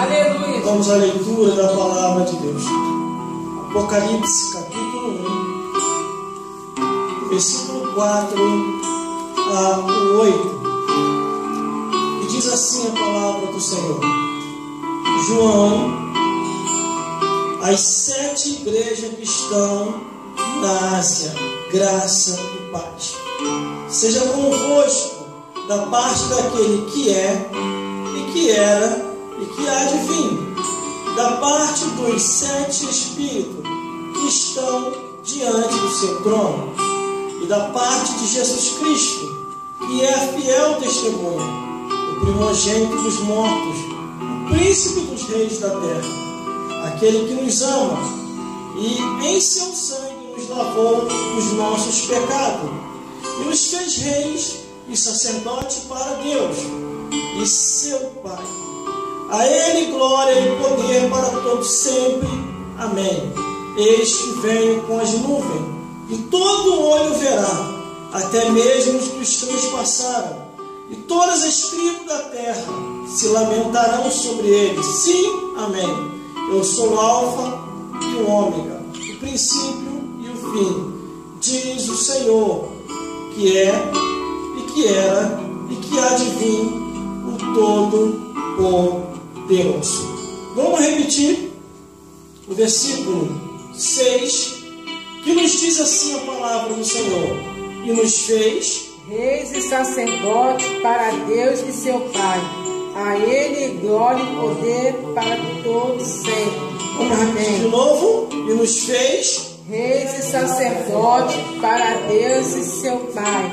Aleluia. Vamos à leitura da palavra de Deus. Apocalipse, capítulo 1, versículo 4 a 8. E diz assim a palavra do Senhor. João, as 7 igrejas que estão na Ásia, graça e paz. Seja convosco da parte daquele que é, e que era, e que há de vir, da parte dos 7 Espíritos que estão diante do seu trono, e da parte de Jesus Cristo, que é a fiel testemunha, o primogênito dos mortos, o príncipe dos reis da terra, aquele que nos ama, e em seu sangue nos lavou os nossos pecados, e nos fez reis e sacerdotes para Deus e seu Pai. A Ele glória e poder para todos sempre. Amém. Eis que venho com as nuvens, e todo olho verá, até mesmo os que os transpassaram, e todas as tribos da terra se lamentarão sobre ele. Sim, amém. Eu sou o Alfa e o Ômega, o princípio e o fim, diz o Senhor, que é, e que era, e que há de vir, o Todo-Poderoso. Vamos repetir o versículo 6, que nos diz assim a palavra do Senhor: e nos fez reis e sacerdotes para Deus e seu Pai. A Ele glória e poder para todos sempre. Vamos repetir de novo. E nos fez reis e sacerdotes para Deus e seu Pai.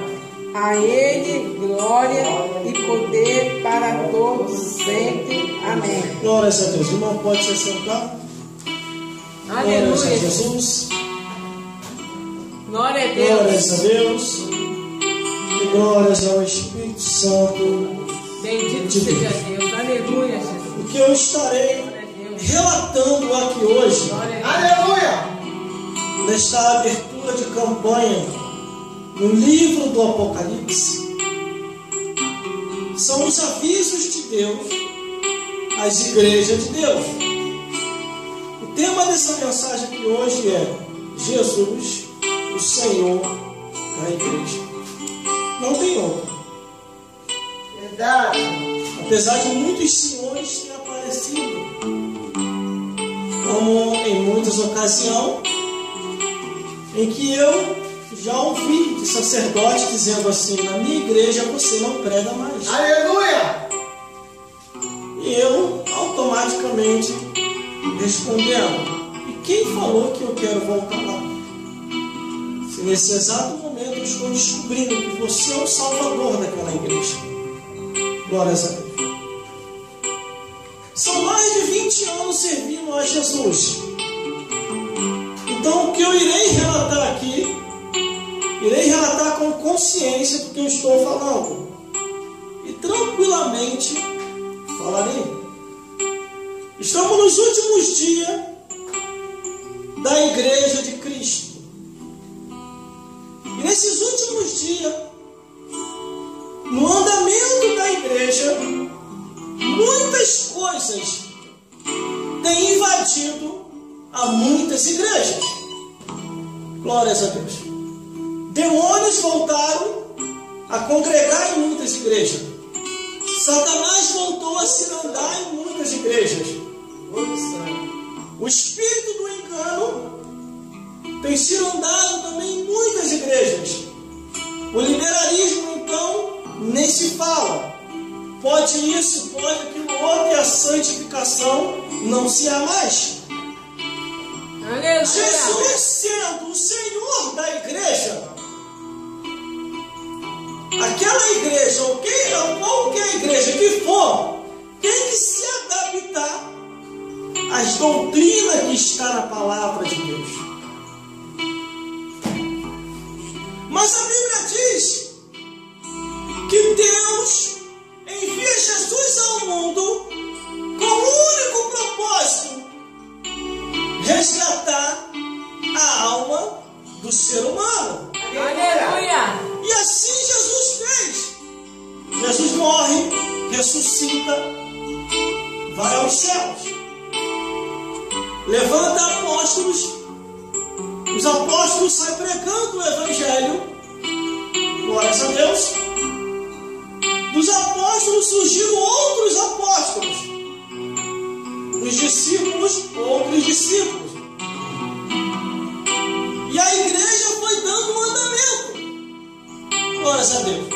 A Ele glória e poder para todos sempre. Amém. Glórias a Deus. O irmão pode se sentar. Aleluia. Glórias a Jesus. Glória a Deus. Glórias a Deus. E glórias ao Espírito Santo. Bendito seja Deus. Aleluia, Jesus. O que eu estarei relatando aqui hoje, Aleluia, nesta abertura de campanha no livro do Apocalipse, são os avisos de Deus às igrejas de Deus. O tema dessa mensagem aqui hoje é Jesus, o Senhor da igreja. Não tem outro. verdade. Apesar de muitos senhores terem aparecido, como em muitas ocasiões, em que eu já ouvi de sacerdote dizendo assim: na minha igreja você não prega mais. Aleluia! E eu automaticamente respondendo: e quem falou que eu quero voltar lá? Se nesse exato momento eu estou descobrindo que você é o salvador daquela igreja. Glórias a Deus. São mais de 20 anos servindo a Jesus. Então o que eu irei relatar aqui, irei relatar com consciência do que eu estou falando. E tranquilamente falarei. Estamos nos últimos dias da igreja de Cristo. E nesses últimos dias, no andamento da igreja, muitas coisas têm invadido a muitas igrejas. Glórias a Deus. Demônios voltaram a congregar em muitas igrejas. Satanás voltou a se andar em muitas igrejas. O espírito do engano tem se andado também em muitas igrejas. O liberalismo, então, nem se fala. Pode isso, pode aquilo outro, e a santificação não se há mais. Aleluia. Jesus sendo o Senhor da igreja, aquela igreja, ou qualquer igreja que for, tem que se adaptar às doutrinas que está na palavra de Deus. Mas a Bíblia diz que Deus envia Jesus ao mundo com o único propósito: resgatar a alma do ser humano. Aleluia. E assim Jesus fez. Jesus morre, ressuscita, vai para os céus. Levanta apóstolos, os apóstolos saem pregando o Evangelho, glórias a Deus. Dos apóstolos surgiram outros apóstolos, dos discípulos, outros discípulos. E a igreja foi dando um andamento, glórias a Deus.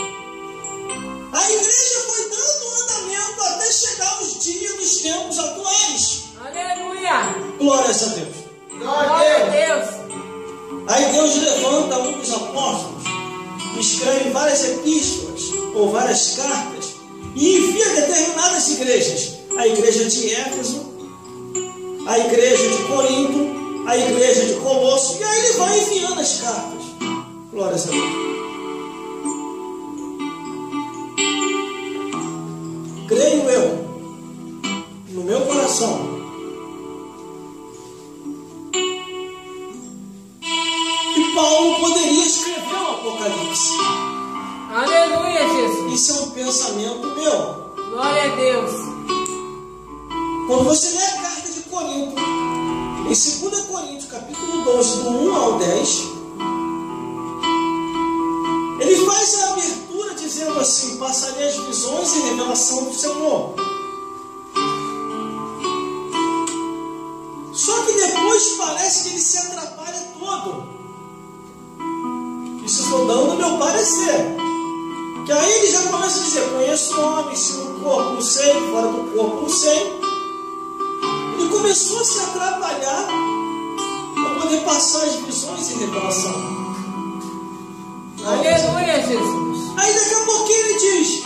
A igreja foi dando um andamento até chegar aos dias dos tempos atuais. Aleluia! Glórias a Deus. Glória a Deus! Aí Deus levanta um dos apóstolos, escreve várias epístolas ou várias cartas e envia determinadas igrejas. A igreja de Éfeso, a igreja de Corinto, a igreja de Colosso, e aí ele vai enviando as cartas. Glórias a Deus. Creio eu, no meu coração, que Paulo poderia escrever o Apocalipse. Aleluia, Jesus! Isso é um pensamento meu. Glória a Deus! Quando você lê a carta de Corinto, em 2 Coríntios, capítulo 12, do 1 ao 10, ele faz a abertura dizendo assim: passarei as visões e revelação do Senhor. Só que depois parece que ele se atrapalha todo. Isso estou dando o meu parecer. Que aí ele já começa a dizer: conheço homens, se no corpo não sei, fora do corpo não sei. Ele começou a se atrapalhar para poder passar as visões e revelação. Aleluia, Jesus! Aí daqui a pouquinho ele diz: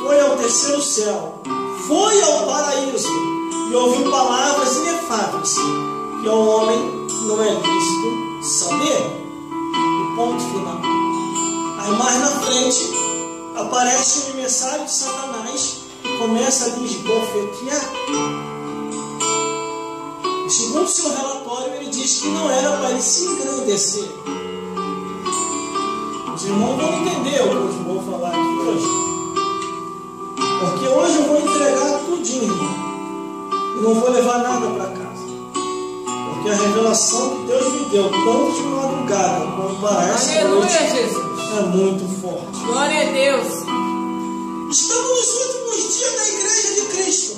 foi ao terceiro céu, foi ao paraíso, e ouviu palavras inefáveis, que ao homem não é lícito saber. E ponto final. Aí mais na frente aparece um emissário de Satanás e começa a lhe esbofetear. Segundo seu relatório, ele diz que não era para ele se engrandecer. Os irmãos vão entender o que eu vou falar aqui hoje. Porque hoje eu vou entregar tudinho e não vou levar nada para casa. Porque a revelação que Deus me deu, tanto de madrugada como para essa noite, é muito forte. Glória a Deus! Estamos nos últimos dias da igreja de Cristo.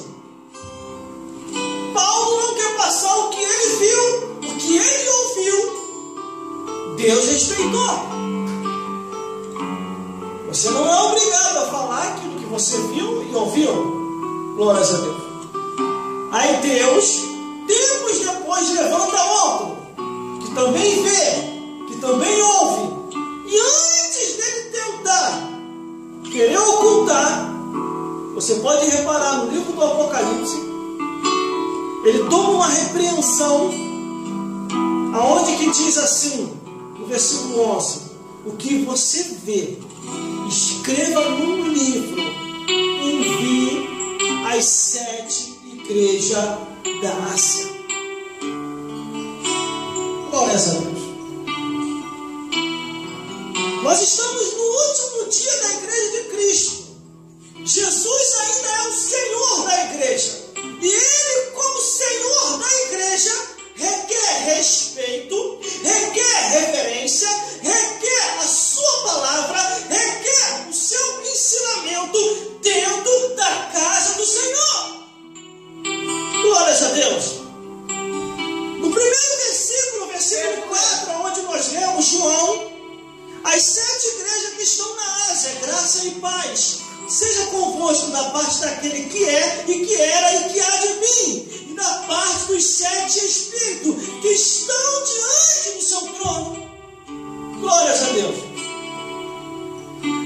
Paulo não quer passar o que ele viu, o que ele ouviu. Deus respeitou. Você não é obrigado a falar aquilo que você viu e ouviu. Glórias a Deus. Aí Deus, tempos depois, levanta outro, que também vê, que também ouve. E antes dele tentar querer ocultar, você pode reparar no livro do Apocalipse, ele toma uma repreensão, aonde que diz assim, no versículo 11: o que você vê, escreva num livro, envie às 7 igrejas da Ásia. Glórias a Deus. Nós estamos no último dia da igreja de Cristo. Jesus ainda é o Senhor da igreja. E Ele, como Senhor da igreja, requer respeito, requer reverência, requer a sua palavra, requer o seu ensinamento dentro da casa do Senhor. Glórias a Deus. No primeiro versículo, versículo 4, onde nós lemos João, as 7 igrejas que estão na Ásia, graça e paz seja convosco da parte daquele que é, e que era, e que há de vir, e da parte dos 7 Espíritos que estão diante do seu trono. Glórias a Deus.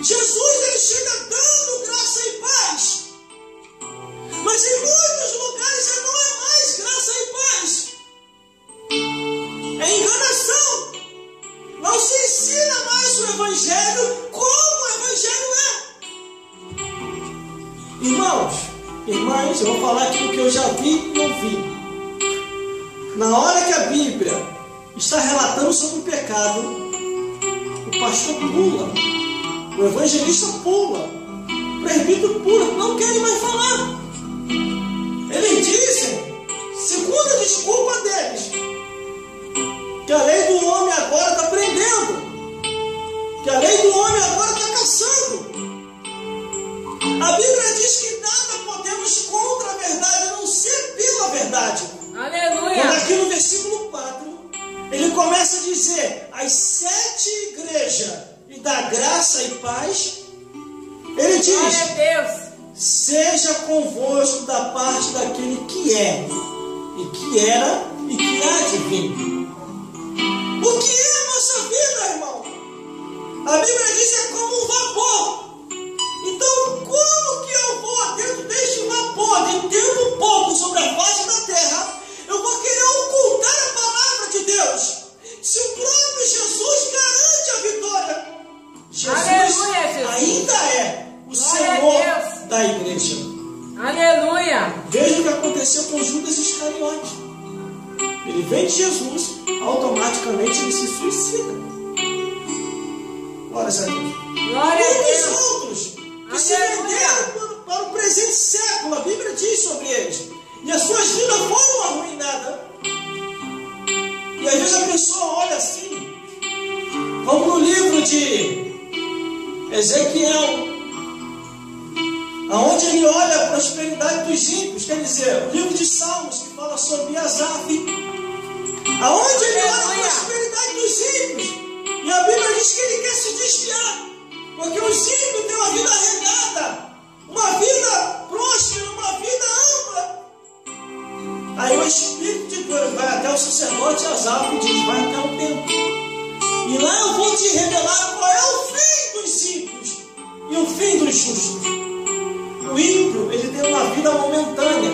Jesus, ele chega dando graça e paz, mas em muitos lugares ele não é mais graça e paz, é enganação. Não se ensina mais o Evangelho como o Evangelho é. Irmãos, irmãs, eu vou falar aquilo que eu já vi e ouvi. Na hora que a Bíblia está relatando sobre o pecado, o pastor pula, o evangelista pula, o presbítero pula, não querem mais falar. Ele diz verdade. Aleluia. Quando aqui no versículo 4, ele começa a dizer: as 7 igrejas e da graça e paz, ele diz: Glória a Deus. seja convosco da parte daquele que é, e que era, e que há de vir. O que é a nossa vida, irmão? A Bíblia diz que é como um vapor. Então, como que eu vou, dentro deste vapor, de tempo pouco sobre a face da terra, eu vou querer ocultar a palavra de Deus? Se o próprio Jesus garante a vitória. Jesus, Aleluia, Jesus. ainda é o Glória Senhor a Deus. da igreja. Aleluia. Veja o que aconteceu com Judas Iscariote. Ele vende Jesus, automaticamente ele se suicida. Glória a Deus. Glória a Muitos Deus. outros que se venderam para o presente século, a Bíblia diz sobre eles, e as suas vidas foram arruinadas. E às vezes a pessoa olha assim, como no livro de Ezequiel, aonde ele olha a prosperidade dos ímpios, quer dizer, o livro de Salmos, que fala sobre Asaf, aonde ele olha a prosperidade dos ímpios, e a Bíblia diz que ele quer se desviar, porque os ímpios têm uma vida regada, uma vida próspera, uma vida ampla. Aí o Espírito de Deus vai até o sacerdote Asaf e diz: vai até o templo, e lá eu vou te revelar qual é o fim dos ímpios e o fim dos justos. O ímpio, ele tem uma vida momentânea,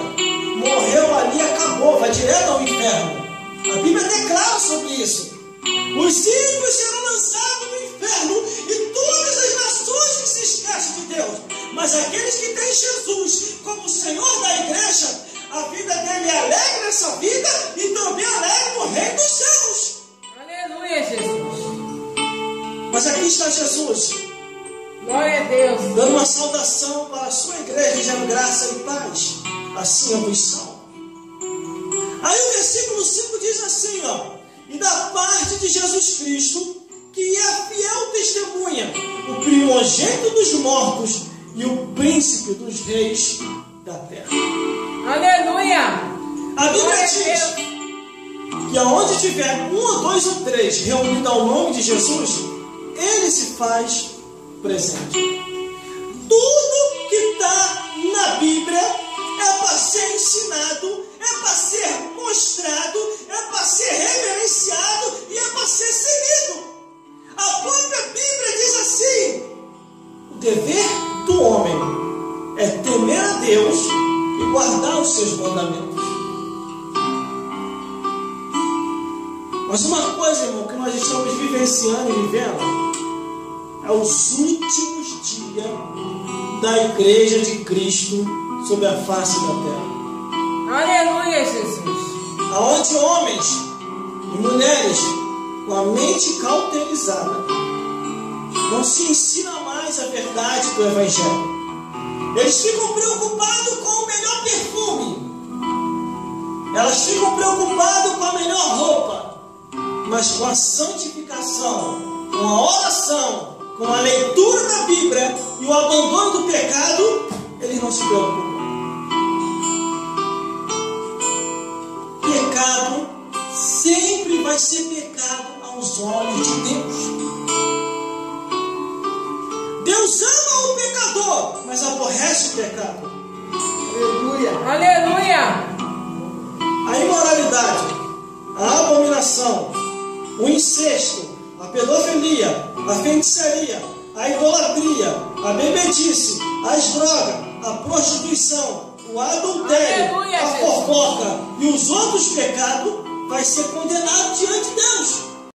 morreu ali, acabou, vai direto ao inferno. A Bíblia declara sobre isso. Os ímpios serão lançados no inferno e todas as nações que se esquecem de Deus. Mas aqueles que têm Jesus como Senhor da igreja, a vida dele é alegre nessa vida e também alegre no reino dos céus. Aleluia, Jesus. Mas aqui está Jesus, Glória a Deus. dando uma saudação para a sua igreja, dizendo: graça e paz, assim eu vos salvo. Aí o versículo 5 diz assim, ó: e da parte de Jesus Cristo, que é fiel testemunha, o primogênito dos mortos e o príncipe dos reis da terra. Aleluia. A Bíblia Glória a diz Deus. que aonde tiver 1 ou 2 ou 3 reunidos ao nome de Jesus, ele se faz presente. Tudo que está na Bíblia é para ser ensinado, é para ser mostrado, é para ser reverenciado e é para ser seguido. A própria Bíblia diz assim: o dever do homem é temer a Deus e guardar os seus mandamentos. Mas uma coisa, irmão, que nós estamos vivenciando e vivendo é os últimos dias da igreja de Cristo sobre a face da terra. Aleluia, Jesus. Aonde homens e mulheres com a mente cauterizada não se ensina mais a verdade do Evangelho. Eles ficam preocupados com o melhor perfume, elas ficam preocupadas com a melhor roupa, mas com a santificação, com a oração, com a leitura da Bíblia e o abandono do pecado, eles não se preocupam. Pecado sempre vai ser pecado aos olhos de Deus. Deus ama o pecador, mas aborrece o pecado. Aleluia. Aleluia. A imoralidade, a abominação, o incesto, a pedofilia, a feitiçaria, a idolatria, a bebedice, as drogas, a prostituição, o adultério, Aleluia, a Jesus. fofoca e os outros pecados vai ser condenado diante de Deus.